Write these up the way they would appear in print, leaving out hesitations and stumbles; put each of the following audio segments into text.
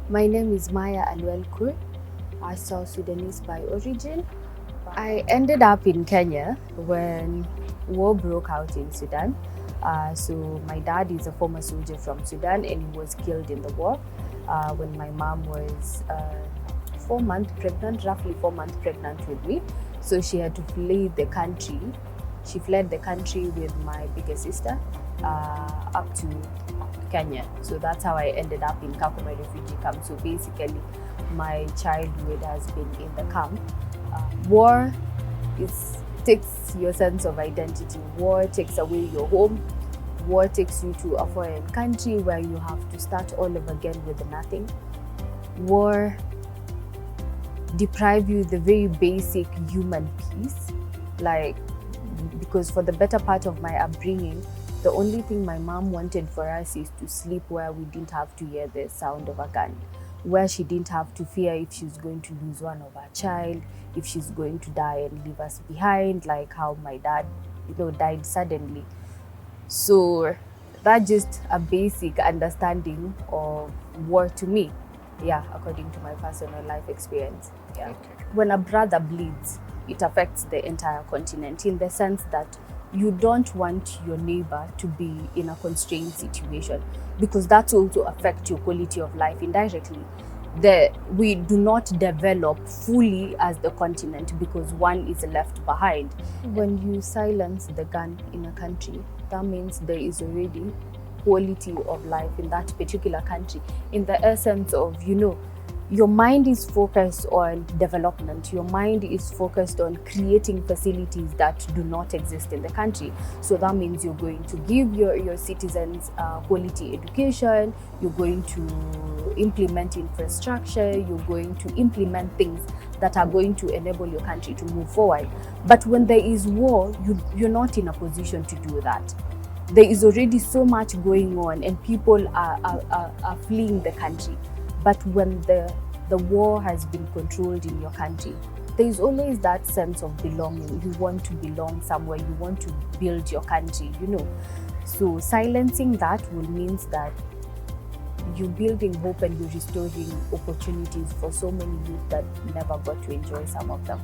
My name is Maya Aluel, a South Sudanese by origin. I ended up in Kenya when war broke out in Sudan. So my dad is a former soldier from Sudan and he was killed in the war when my mom was 4 months pregnant, roughly 4 months pregnant with me. So she had to flee the country. She fled the country with my bigger sister up to Kenya. So that's how I ended up in Kakuma refugee camp. So basically, my childhood has been in the camp. War takes your sense of identity. War takes away your home. War takes you to a foreign country where you have to start all over again with nothing. War deprive you the very basic human peace, because for the better part of my upbringing, the only thing my mom wanted for us is to sleep where we didn't have to hear the sound of a gun, where she didn't have to fear if she's going to lose one of her child, if she's going to die and leave us behind, like how my dad, died suddenly. So that's just a basic understanding of war to me, according to my personal life experience. Okay. When a brother bleeds, it affects the entire continent in the sense that you don't want your neighbor to be in a constrained situation, because that also affects your quality of life indirectly. We do not develop fully as the continent because one is left behind. When you silence the gun in a country, that means there is already quality of life in that particular country, in the essence of, your mind is focused on development. Your mind is focused on creating facilities that do not exist in the country. So that means you're going to give your citizens quality education, you're going to implement infrastructure, you're going to implement things that are going to enable your country to move forward. But when there is war, you're not in a position to do that. There is already so much going on and people are fleeing the country. But when the war has been controlled in your country, there is always that sense of belonging. You want to belong somewhere, you want to build your country, So silencing that will mean that you're building hope and you're restoring opportunities for so many youth that never got to enjoy some of them.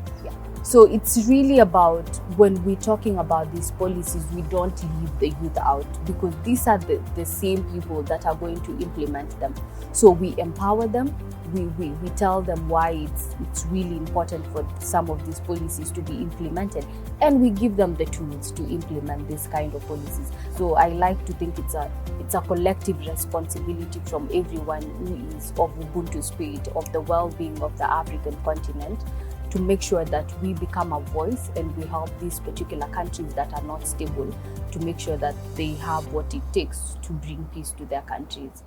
So it's really about, when we're talking about these policies, we don't leave the youth out, because these are the same people that are going to implement them. So we empower them, we tell them why it's really important for some of these policies to be implemented, and we give them the tools to implement this kind of policies. So I like to think it's a collective responsibility from everyone who is of Ubuntu spirit, of the well-being of the African continent, to make sure that we become a voice and we help these particular countries that are not stable to make sure that they have what it takes to bring peace to their countries.